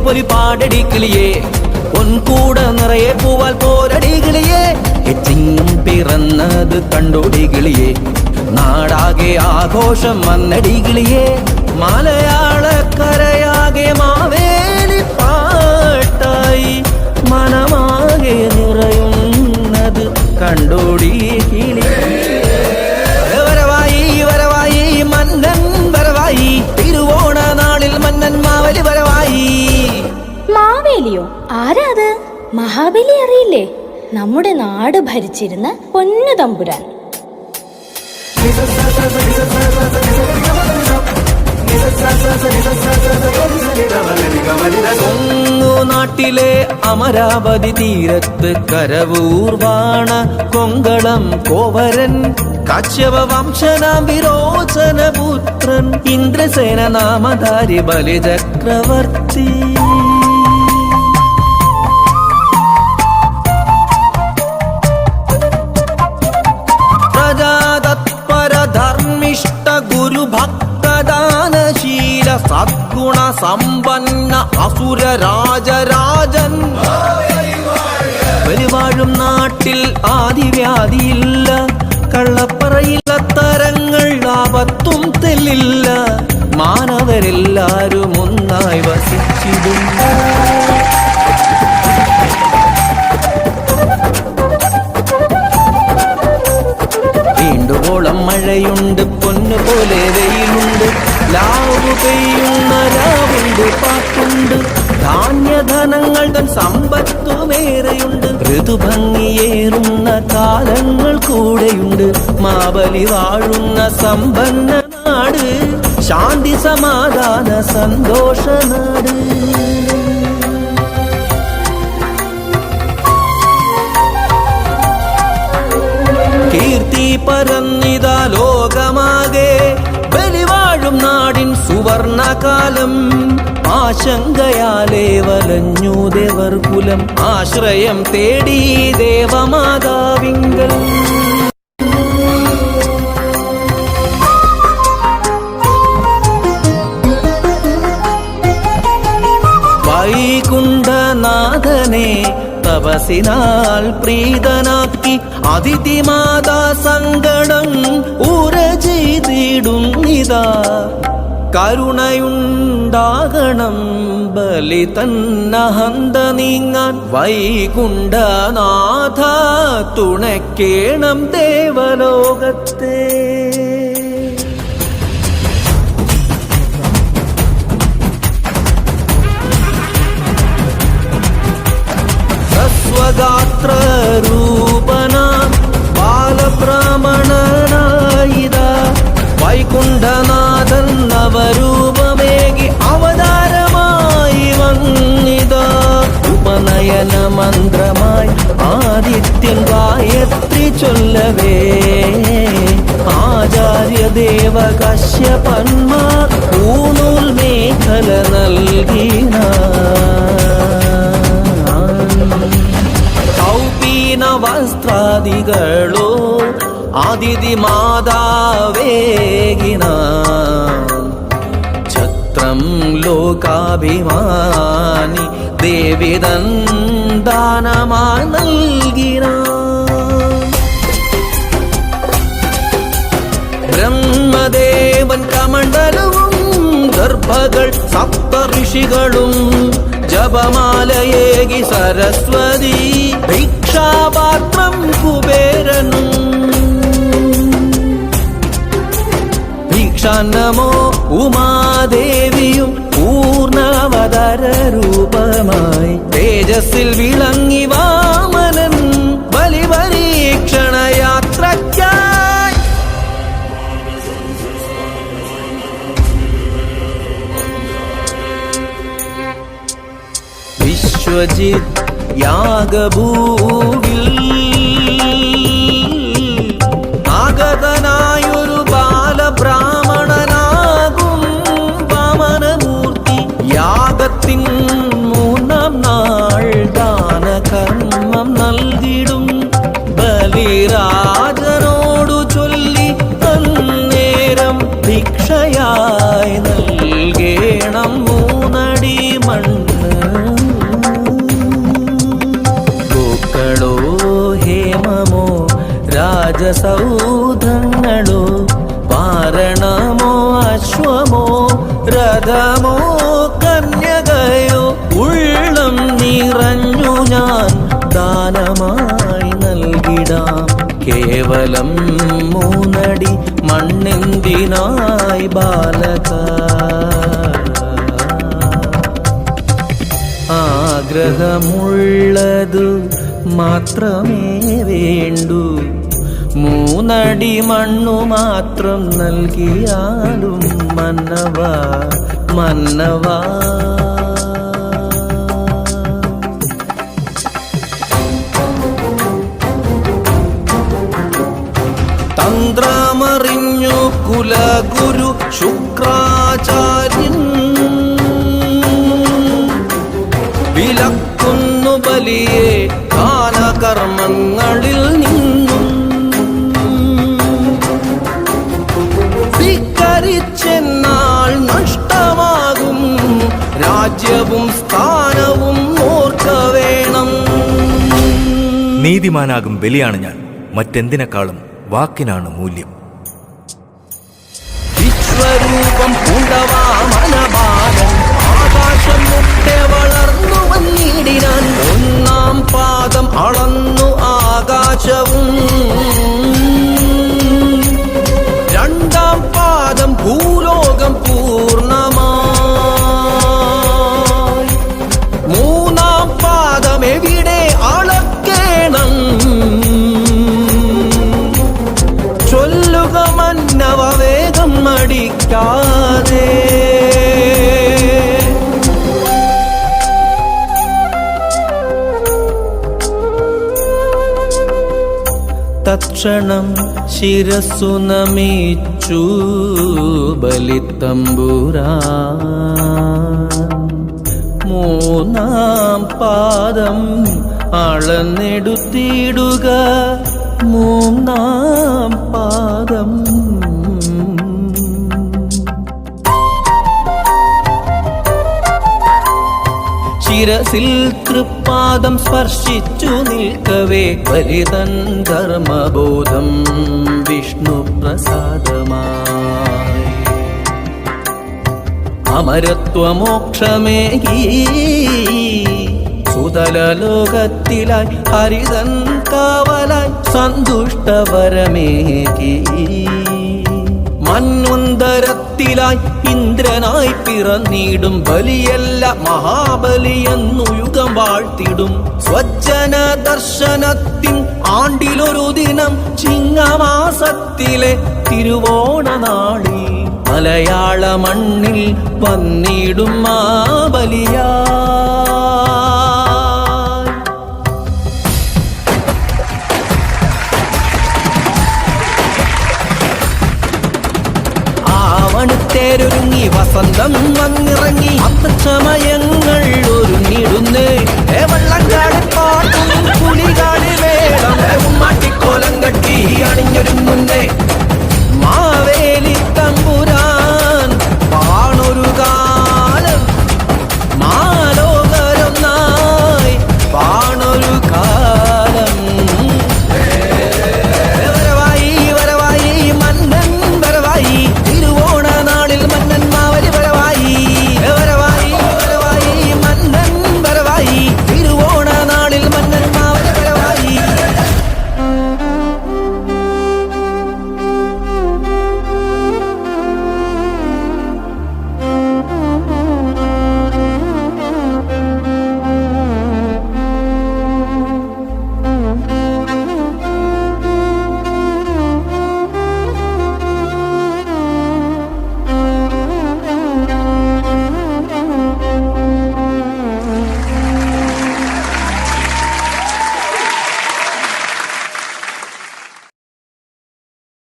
പൊലി പാടടി കിളിയേ, പൊൻകൂട നിറയെ പൂവാൽ പോരടി കിളിയേ, ചിങ്ങം പിറന്നത് കണ്ടോടി കിളിയേ, നാടാകെ ആഘോഷം വന്നടി കിളിയേ, മലയാളക്കരയാകെ മാവേലി പാട്ടായി മനമാകെ നിറയുന്നത് കണ്ടോടി കിളിയേ. വരവായി വരവായി മന്നൻ വരവായി, തിരുവോണ നാളിൽ മന്നൻ മാവേലി വരവായി. മാവേലിയോ? ആരാത്? മഹാബലി അറിയില്ലേ? നമ്മുടെ നാട് ഭരിച്ചിരുന്ന പൊന്നു തമ്പുരാൻ. നാട്ടിലെ അമരാവതി തീരത്ത് കരവൂർവാണ കൊങ്കളം കോവരൻ, കാശ്യപ വംശനാം വിരോചനപുത്രൻ, ഇന്ദ്രസേന നാമധാരി ബലിചക്രവർത്തി. ധർമ്മിഷ്ഠ ഗുരുഭക്തദാനശീല സദ്ഗുണ സമ്പന്ന അസുര രാജരാജൻ, പരിവാഴും നാട്ടിൽ ആദിവ്യാധിയില്ല, കള്ളപ്പറയില്ല തരങ്ങൾ ആപത്തും തെല്ലില്ല, മാനവരെല്ലാരും ഒന്നായി വസിച്ചിടും. വീണ്ടുവോളം മഴയുണ്ട്, പൊന്നുപോലെ വെയിലുണ്ട്, ലാവ് പെയ്യുന്ന രാവുണ്ട്, പാട്ടുണ്ട്, ധാന്യധനങ്ങൾ തൻ സമ്പത്തുമേറെയുണ്ട്, ഋതുഭംഗിയേറുന്ന കാലങ്ങൾ കൂടെയുണ്ട്, മാബലി വാഴുന്ന സമ്പന്ന നാട്, ശാന്തി സമാധാന സന്തോഷ നാട്. കീർത്തി പരന്നിതാ ലോകമാകെ, ബലിവാഴും നാടിൻ സുവർണകാലം, ആശങ്കയാലേ വലഞ്ഞു ദേവർകുലം, ആശ്രയം തേടി ദേവമാതാവിങ്കൽ. വൈകുണ്ഠനാഥനെ തപസിനാൽ പ്രീതനാക്കി, അതിഥിമാതാ സങ്കടം ഉര ചെയ്തിടുന്നിതാ, കരുണയുണ്ടാകണം ബലി തന്നഹന്ത നീങ്ങാൻ, വൈകുണ്ഠനാഥ തുണയ്ക്കേണം ദേവലോകത്തെ. ഗാത്രൂപന ബാലബ്രാഹ്മണനായിത, വൈകുണ്ഠനാഥൻ നവരൂപമേകി അവതാരമായി വന്നിത, ഉപനയന മന്ത്രമായി ആദിത്യൻ ഗായത്രി ചൊല്ലവേ, ആചാര്യദേവ കശ്യപന്മാർ ഊനൂൽ മേഖല നൽകിന, വസ്ത്രാദികളോ ആദിതി മാതാവേകിന, ഛത്രം ലോകാഭിമാനി ദേവിതൻ ദാനമായി നൽകിന. ബ്രഹ്മദേവൻ കമണ്ഡലവും ഗർഭകൾ സപ്തഋഷികളും, ജപമാലയേകി സരസ്വതി ഭിക്ഷാപാത്രം കുബേരനും, ഭിക്ഷാന്നമോ ഉമാദേവിയും പൂർണ്ണവതര രൂപമായി, തേജസ്സിൽ വിളങ്ങി വാമനൻ ബലിപരീക്ഷണ യാത്രയ്ക്കായി. വിശ്വജിത് യാഗഭൂവിൽ ആഗതനായൊരു ബാലബ്രാഹ്മണനാകും വാമനമൂർത്തി, യാഗത്തിൻ മൂന്നാം നാൾ ദാനകർമ്മം നൽകിടും, ബലിരാജനോടു ചൊല്ലി അന്നേരം ഭിക്ഷയായി നൽകേണം മൂന്നടി മണ്ണ്. കേവലം മൂന്നടി മണ്ണെന്തിനായി ബാലക. ആഗ്രഹമുള്ളതു മാത്രമേ വേണ്ടൂ, മൂന്നടി മണ്ണു മാത്രം നൽകിയാലും മന്നവാ മന്നവാ. തന്ത്രമറിഞ്ഞു കുലഗുരു ശുക്രാചാര്യൻ, വിലക്കുന്നു ബലിയെ ദാനകർമ്മങ്ങളിൽ നിന്നും. ധിക്കരിച്ചെന്നാൽ നഷ്ടമാകും രാജ്യവും സ്ഥാനവും ഓർക്ക വേണം. നീതിമാനാകും ബലിയാണ് ഞാൻ, മറ്റെന്തിനേക്കാളും വാക്കിനാണ് മൂല്യം. വിശ്വരൂപം പൂണ്ടവാമനബാലൻ ആകാശം മുട്ടെ വളർന്നു വന്നിടിനാൻ. ഒന്നാം പാദം അളന്നു ആകാശവും, രണ്ടാം പാദം ഭൂലോകം പൂർണ്ണമായി. മൂന്നാം പാദം എവിടെ അളക്കേണം? ചൊല്ലുക മന്നവ വേഗം മടിക്കാതെ. തക്ഷണം ശിരസ്സു നമിച്ചു ബലിത്തമ്പുരാൻ. മൂന്നാം പാദം അളന്നെടുത്തിടുക, മൂന്നാം പാദം. ശിരസിൽ തൃപ്പാദം സ്പർശിച്ചു നിൽക്കവേ ബലിതൻ ധർമ്മബോധം വിഷ്ണു പ്രസാദമായി. അമരത്വമോക്ഷമേകി സുതല ലോകത്തിലായി ഹരിതൻ കാവലായി സന്തുഷ്ടവരമേകി. മന്വന്തരത്തിലായി ഇന്ദ്രനായി പിറന്നിടും ബലിയല്ല മഹാബലിയെന്നു യുഗം വാഴ്ത്തിടും. സ്വജ്ജന ദർശനത്തിൻ ആണ്ടിലൊരു ദിനം ചിങ്ങമാസത്തിലെ തിരുവോണ നാളിൽ മലയാള മണ്ണിൽ വന്നിടും ആ ബലിയാ. ആവണിത്തേരൊരുങ്ങി വസന്തം വന്നിറങ്ങി, അത്തച്ചമയങ്ങൾ